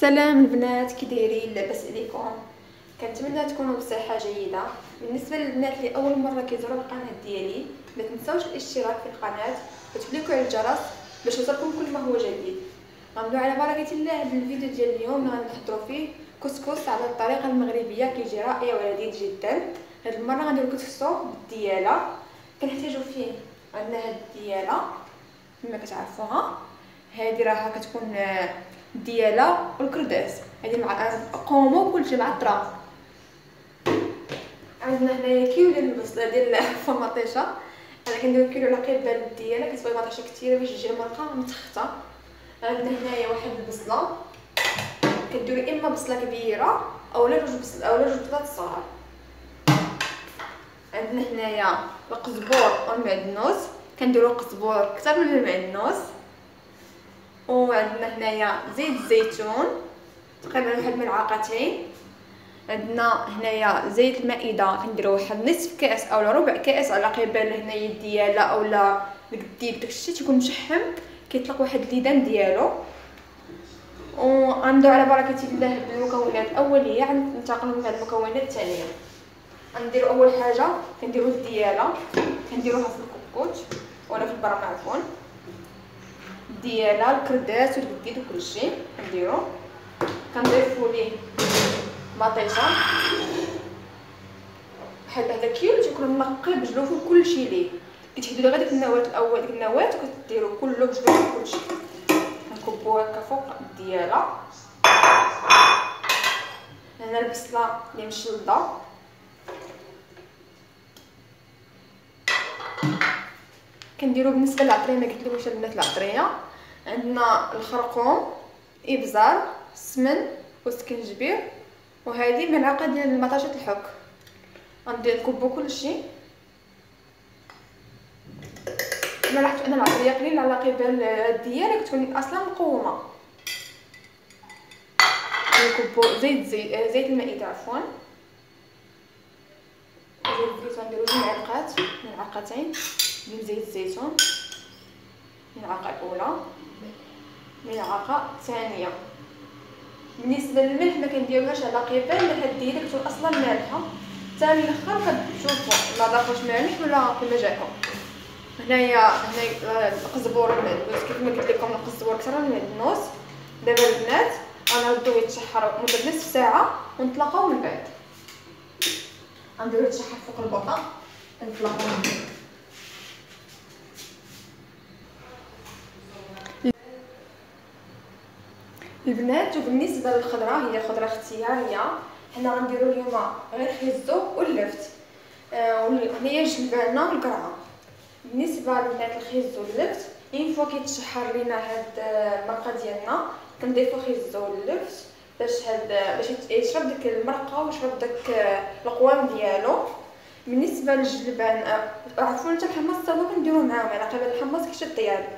سلام البنات، كي دايرين؟ لاباس عليكم؟ كنتمنى تكونوا بصحه جيده. بالنسبه للبنات اللي اول مره كيزوروا القناه ديالي، ما تنساوش الاشتراك في القناه وتكليكوا على الجرس باش يوصلكم كل ما هو جديد. غنبداو على بركه الله بالفيديو ديال اليوم اللي غنحضروا فيه كسكس على الطريقه المغربيه، كيجي رائع ولذيذ جدا. هاد المره غنديرو كسكسو بالدياله. كنحتاجو فيه عندنا هاد الدياله كما كتعرفوها، هذه راها كتكون الدياله والكرداس، هذه مع قومو كلشي مع الطراب. عندنا هنايا كيلو ديال البصله ديال الفماطيشه. انا كندير كيلو على قيب الدياله، كتبغي مطيشه كثيره باش تجي المرقه متخته. عندنا هنايا واحد البصله، كديروا اما بصله كبيره اولا جوج بطاط صغار. عندنا هنايا القزبور والمعدنوس، كنديروا القزبور اكثر من المعدنوس. وعندنا هنايا زيت الزيتون تقريبا واحد ملعقتين. عندنا هنايا زيت المائده، كنديروا واحد نصف كاس اولا ربع كاس على قبال هنايا الدياله اولا القديد، داكشي تيكون مشحم كيطلق واحد الليدان ديالو. وغنبداو على بركه الله بالمكونات الاوليه، غننتقلوا مع المكونات الثانيه. غنديروا اول حاجه كنديروا الدياله، كنديروها في الكبوت ولا في البرام عفوا. الدياله الكرداس والقديد وكلشي كنديرو. كنضيفوا ليه مطيشه، بحال هذا كيلو تيكون منقي بجلوفو كلشي ليه. كتحيدوا غير ديك النواه الاول، ديك النواه وكديروا كله بجلوفو كلشي. كنكبوا هكا فوق الدياله. هنا البصله اللي مشلضه، كنديروا بالنسبه للعطريه ما قلتلكمش البنات العطريه. عندنا الخرقوم، ابزار، السمن والسكنجبير، وهذه ملعقه ديال مطاشه الحك. غندير نكبو كلشي. كما لاحظتوا انا العطريه قليل على قبال الدياله كتكون اصلا مقومه. نكبو زيت المائده عفوا، زيت الزيتون نديرو 2 ملعقتين ديال زيت الزيتون، ملعقه اولى ملعقه ثانيه. بالنسبه للملح ما كنديروهاش على قبال هاد الدياله كتكون اصلا مالحه، حتى الاخر كتشوفوا ما ضافوش مالح ولا كما جاكم. هنايا القزبور والمعدنوس، كيف ما قلت لكم القزبور اكثر من المعدنوس. دابا البنات غنردوه يتشحر مده نصف ساعه ونطلقوه من بعد. غنديرو يتشحر فوق البوطه نطلقوه. البنات وبالنسبه للخضره، هي خضره اختياريه. حنا غنديرو اليوم غير خيزو واللفت، وهنايا الجلبانه والقرعه. بالنسبه للبنات الخيزو واللفت، اين فوا كيتشحر لينا هاد المرقه ديالنا كنضيفو خيزو واللفت باش يشرب ديك المرقه ويشرب داك القوام ديالو. بالنسبه للجلبان عفوا حتى الحمص تا هو كنديروه معاهم على قبل الحمص كيشد الطياب.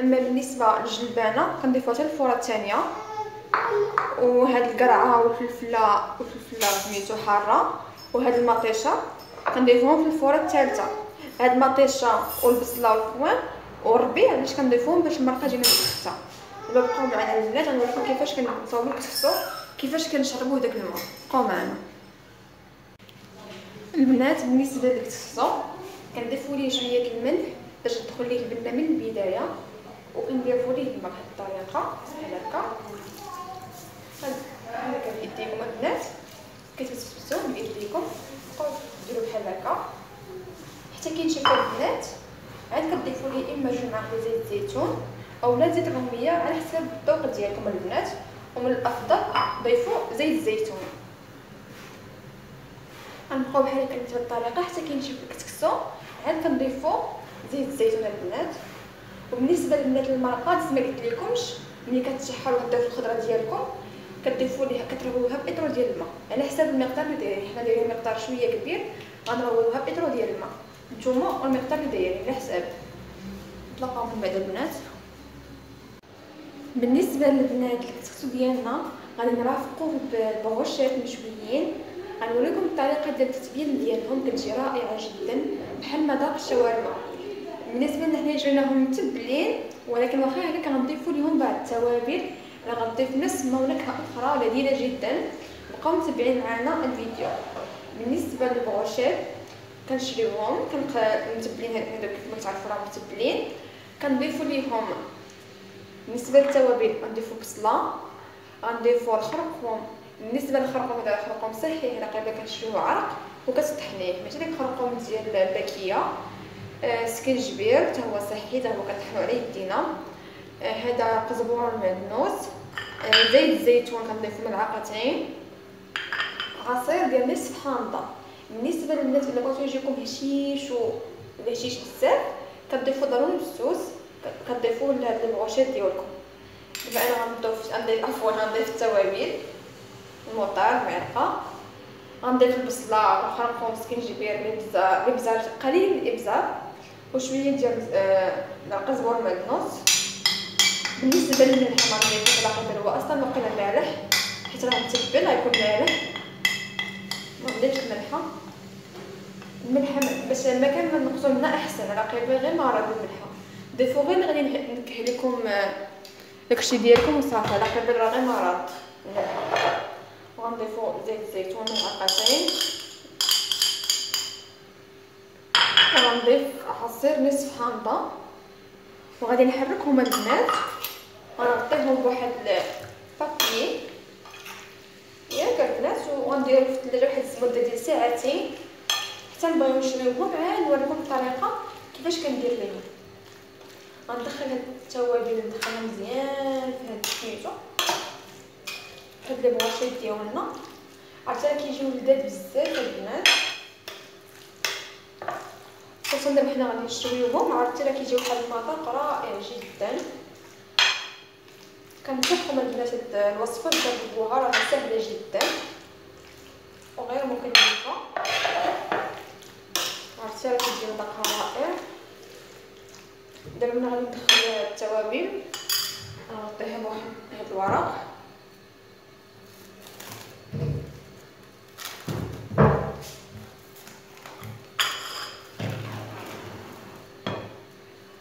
اما بالنسبه للجلبانه كنضيفوها حتى الفوره الثانيه. وهاد القرعه والفلفله سميتو حاره وهاد المطيشه كنضيفوهم في الفوره الثالثه. هاد المطيشه والبصله والكوان والربيع علاش كنضيفوهم باش المرقه تجينا مخته. دابا بقاو معنا البنات غنوريكم كيفاش كنصاوبو الكسكسو، كيفاش كنشربوه داك الماء. بقاو معنا البنات. بالنسبه للكسكسو كنضيفوا ليه شويه الملح باش تدخل ليه البنه من البدايه، وكنضيفوا ليه الماء بهاد الطريقه بحال هكا. هكا بيديكم البنات كتبسبسوه بيديكم، بقاو ديروا بحال هكا حتى كينشف البنات. عاد كتضيفوا ليه اما 2 معالق زيت الزيتون اولا زيت الروميه على حسب الذوق ديالكم البنات، ومن الافضل ضيفوا زيت الزيتون. غنبقاو بحال هكا بهاد الطريقه حتى كينشف الكسكسو. عاد كنضيفوا زيت الزيتون البنات. وبالنسبه للبنات المرقات ما قلت لكمش، ملي كتشحروا هدا الخضره ديالكم كتضيفوا ليها كترويوها بإطرو ديال الماء على حسب المقدار اللي دايرين. حنا دايرين مقدار شويه كبير غنرويوها بإطرو ديال الماء، نتوما والمقدار اللي دايرين على حساب. نطلقوهم من بعد البنات. بالنسبه للبنات الكسكسو ديالنا غادي نرافقوه بغوشات مشويين. غنوريكم الطريقه ديال التتبيل ديالهم، كتجي رائعه جدا بحال مذاق الشاورما. بالنسبه لنا حنا جيناهم متبلين، ولكن واخا هكا كنضيفوا لهم بعض التوابل انا غنضيف نفس نكهه اخرى لذيذه جدا. بقاو متابعين معنا الفيديو. بالنسبه للبروشيت كنشريوهم متبلين، هذوك كما تعرفوا راهم متبلين. كنضيفوا ليهم بالنسبه للتوابل غنضيفوا بصله، غنضيفوا الخرقوم. بالنسبه للخرقوم هذا خرقوم صحي، هذا قريبا كنشريوه عرق وكتطحنيه، ماشي داك الخرقوم ديال الباكيه. سكنجبير حتى هو صحي، حتى هو كنطحنوا على يدينا. هذا قزبور المعدنوس. زيت الزيتون كنضيفوا ملعقتين. عصير ديال نصف حامضه. بالنسبه للناس اللي بغيتو يجيكم هشيش هشيش بزاف كتضيفوا ضروري السوس، كتضيفوه للبروشيت ديالكم. دابا انا غنضيف التوابل، المطار معلقه، غنضيف البصله والخرقوم سكنجبير الابزار قليل الابزار وشويه ديال القزبر المعدنوس. بالنسبه للملح ما غنضيفوش على قدر، هو اصلا واقيلا مالح حيت راه متبل غيكون مالح، ما نضيفش الملح باش المكان ما نقصو منها احسن. على قريبه غير مرض الملح ضيفوا غير اللي غادي نكه لكم داكشي ديالكم وصافي. على قريبه راه غير مرض الملح. وغنضيفوا زيت الزيتون ملعقتين، وغنضيف عصير نصف حامضه، وغادي نحركهم البنات. غنغطيهم بواحد البابي ياك البنات، وغنديرهم في الثلاجه واحد المده ديال ساعتين حتى نبغيو نشريوهم. عاد نوريكم الطريقه كيفاش كندير ليهم. غندخل هاد التوابل ندخلها مزيان في هاد سميتو هاد لي بروشيت ديالنا. عرفتي كيجيو لذاذ بزاف البنات، خصوصا دابا حنا غادي نشويوهم. عرفتي راه كيجيو بحال المذاق رائع جدا. كنصحكم البنات هاد الوصفه تجربوها، راه سهله جدا وغير مكلفه. عرفتي راه كيجي مذاقها رائع. دابا ملي غادي ندخل التوابل غنغطيها بواحد هاد الورق،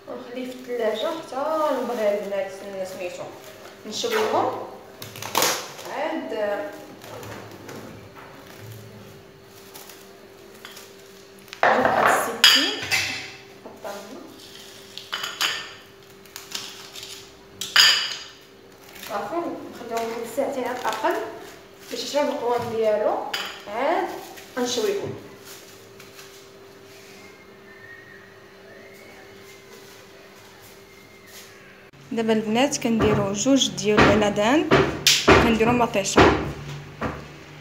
ونخليه في الثلاجه حتى نبغي البنات سميتو نشويهم. عاد نجيب هاد السكين نحطها هنا صافي، نخليهم واحد ساعتين على الاقل باش يشرب القوام ديالو. عاد غنشويهم. دابا البنات كنديروا جوج ديال لادان، كنديروا مطيشه،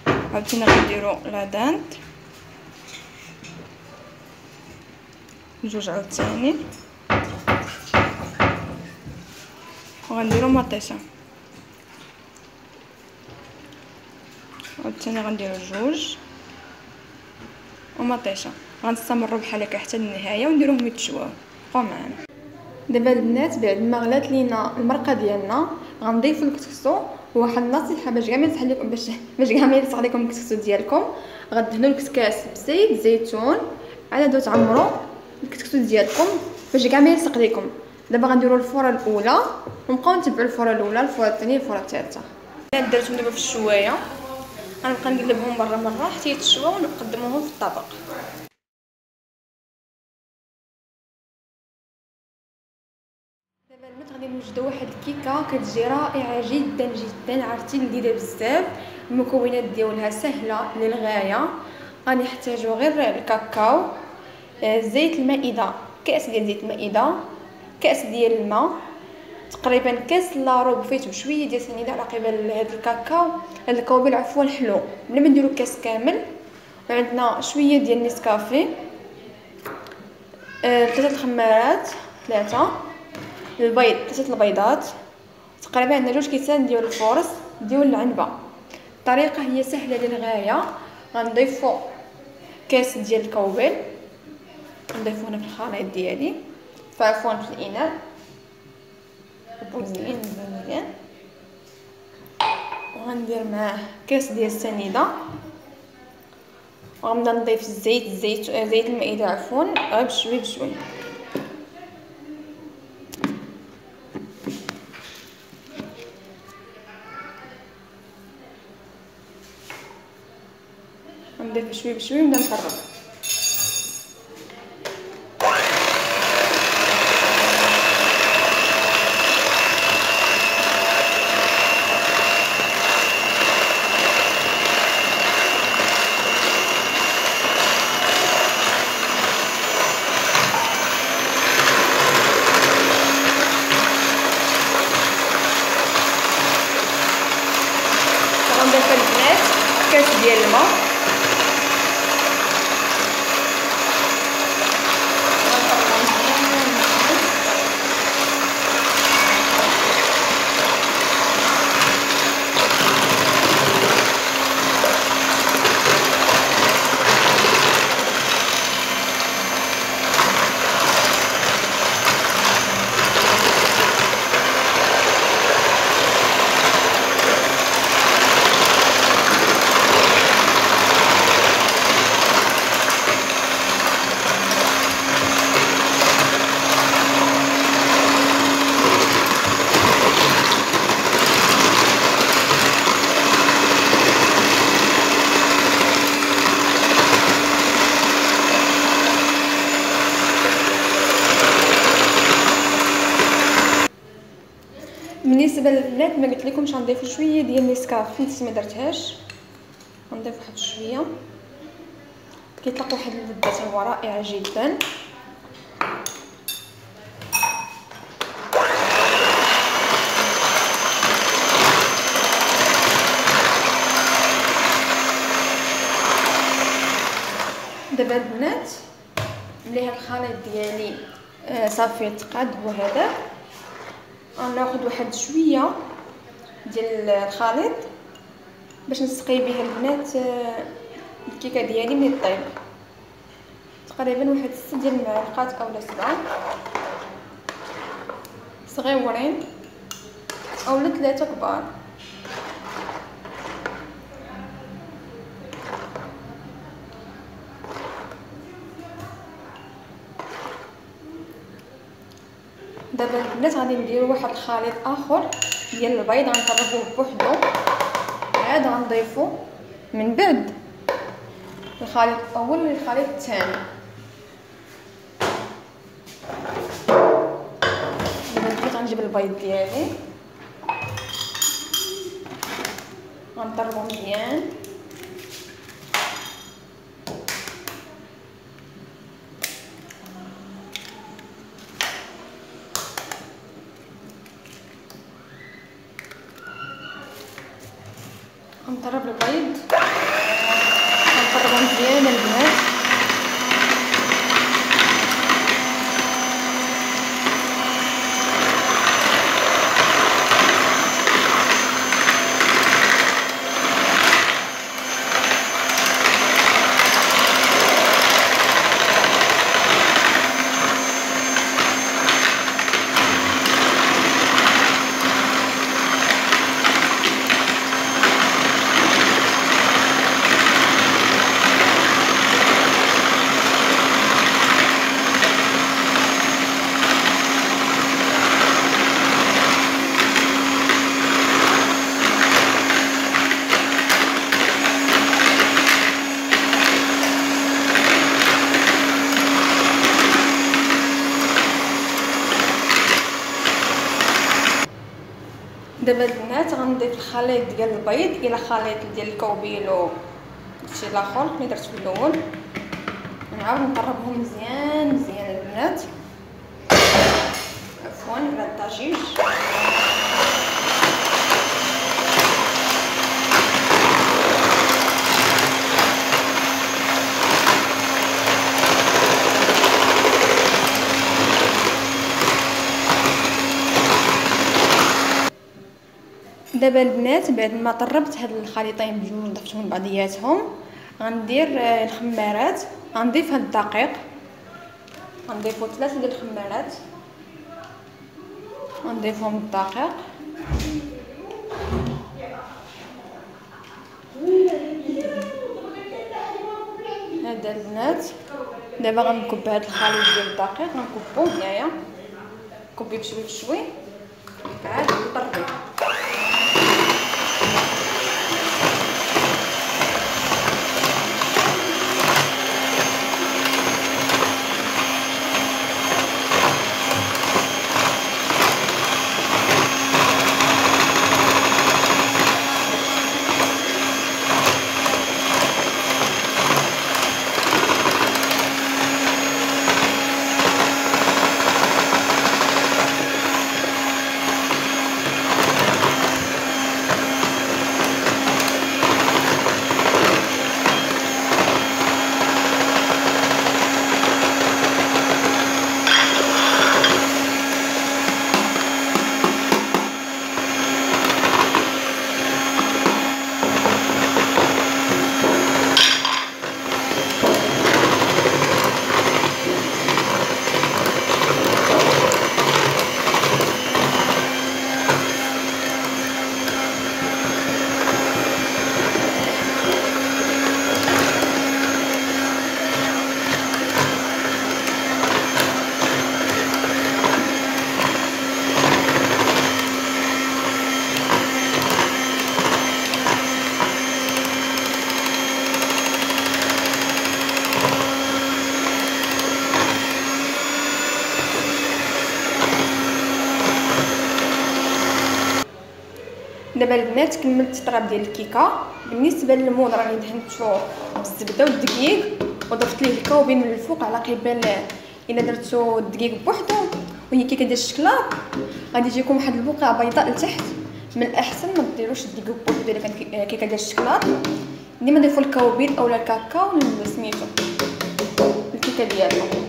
عاوتاني غنديروا لادان جوج عاوتاني، وغنديروا مطيشه عاوتاني غنديروا جوج ومطيشه. غنستمروا بحال هكا حتى النهايه ونديروهم يتشواو. بقاو معنا. دابا البنات بعد ما غلات لينا المرقه ديالنا غنضيفوا الكسكسو. وواحد النصيحه باش كاع ما يلصق لكم باش كاع ما يلصق لكم الكسكسو ديالكم، غدهنوا الكسكاس بزيت زيتون عاد تعمروا الكسكسو ديالكم باش كاع ما يلصق لكم. دابا غنديروا الفوره الاولى ونبقاو نتبعوا الفوره الاولى، الفوره الثانيه، الفوره الثالثه. درتهم دابا في الشوايه، غنبقى نقلبهم مره حتى يتشواو ونقدموهم في الطبق. دابا البنات غادي نوجدوا واحد الكيكه كتجي رائعه جدا جدا. عرفتي لذيذه بزاف، المكونات ديالها سهله للغايه. غنحتاجوا غير الكاكاو، زيت المائده، كاس ديال زيت المائده، كاس ديال الماء، تقريبا كاس لاروب فيت بشويه ديال سنيده على قبل هذا الكاكاو، هذا الكوبيل عفوا حلو بلا ما نديرو كاس كامل. وعندنا شويه ديال نسكافيه، 3 الخمارات، 3 البيض، 3 البيضات، تقريبا عندنا 2 كيسان ديال الفورص ديال العنبه. الطريقه هي سهله للغايه. غنضيفوا كاس ديال الكوبيل، نضيفوه هنا في الخليط ديالي، عفوا في الاناء مزيان. وغندير معاه كاس ديال السنيده، وغنبدا نضيف زيت المائده عفوا غير بشويه. غنضيف بشوي بشوي ونبدا نقرب. غنضيف البنات كاس ديال الماء، بالنسبه للبنات ما قلت لكمش غنضيف شويه ديال نيسكافي، نسيت ما درتهاش، غنضيف واحد شويه كيطلق واحد اللذه هو رائعه جدا. دابا البنات ملي هاد الخليط ديالي صافي تقاد هو هذا، غناخذ واحد شويه ديال الخليط باش نسقي به البنات الكيكه ديالي ملي طيب، تقريبا واحد 6 ديال المعلقات اولا 7 صغيورين اولا 3 كبار. دابا البنات غادي نديرو واحد الخليط اخر ديال البيض، غنقربوه بوحدو، عاد غنضيفو من بعد الخليط الاول للخليط الثاني. دابا غنجيب البيض ديالي غنضربو مزيان، غنضرب البيض غنضربو مزيان البنات. دابا البنات غنضيف الخليط ديال البيض الى خليط ديال الكوبيلو داكشي الاخر اللي درت في الاول، نعاود نقربهم مزيان مزيان البنات، عفوا على الضجيج. دابا البنات بعد ما طربت هاد الخليطين بجوج ضفتهم بعضياتهم، غندير الخمارات، غنضيف هاد الدقيق، غنضيفو 3 ديال الخمارات، غنضيفهم الدقيق هذا البنات. دابا غنكب هاد الخليط ديال الدقيق، غنكبو هنايا، كبي بشوي بشوي عاد نطربو. دابا البنات كملت الطراب ديال الكيكه. بالنسبه للمود راني دهنتو بالزبده والدقيق وضفت ليه الكاوبين من الفوق على قبال. الا درتو الدقيق بوحدو وهي كيكه ديال الشكلاط غادي يجيكم واحد البقعه بيضاء لتحت. من الاحسن ما ديروش الدقيق بوحدو الا كانت كيكه ديال الشكلاط. ديما ضيفوا الكاوبين اولا الكاكاو ولا سميتو الكيكه ديالكم.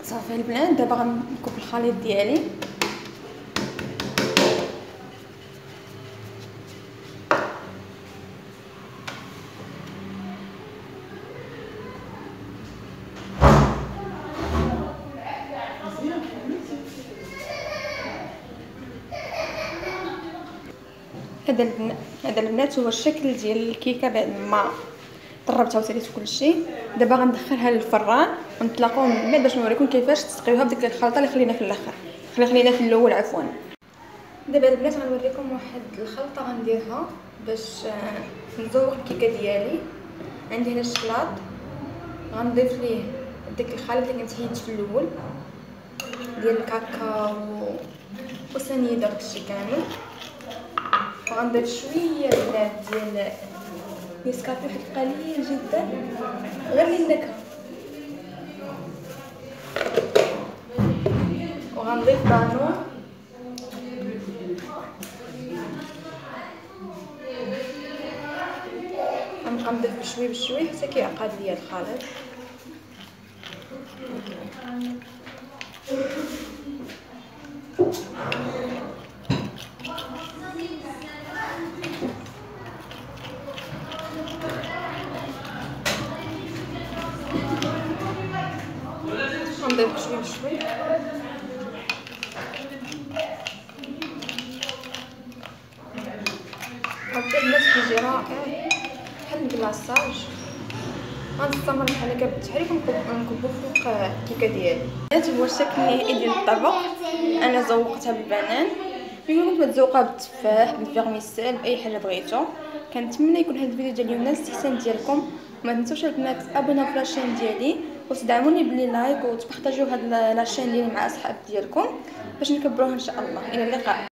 صافي البنات دابا غنكب الخليط ديالي. هذا البنات هو الشكل ديال الكيكه بعد ما طربتها وساليت كلشي. دابا غندخلها للفران ونتلاقاو من بعد باش نوريكم كيفاش تسقيوها بديك الخلطه اللي خلينا في الاخر، خلينا في الاول عفوا. دابا البنات غنوريكم واحد الخلطه غنديرها باش نزوق الكيكه ديالي. عندي هنا الشكلاط غنضيف ليه داك الخليط اللي كنت حيدت في الاول ديال الكاكاو وسنيده داكشي كامل. وغنضيف شويه البنات ديال نسكافيه واحد قليل جدا غير للنكهه. وغنضيف بانون غنضيف بشوي بشوي حتى كيعقد ليا الخليط. غنضيف شوي بشوي. هكا البنات كيجي رائع بحال الكلاصاج. غنستمر بحال هكا بالتحريك ونكبو فوق الكيكه ديالي. هذا هو الشكل النهائي ديال الطبق. انا زوقتها بالبنان، يمكن تزوقها بالتفاح بالفيرميسيل باي حاجه بغيتو. كنتمنى يكون هذا الفيديو ديال اليوم نال الاستحسان ديالكم. وما تنسوش البنات تابوناو في لاشين ديالي وتدعموني بلي لايك وتبارطاجيو هاد لاشين ديالي مع اصحاب ديالكم باش نكبروها ان شاء الله. الى اللقاء.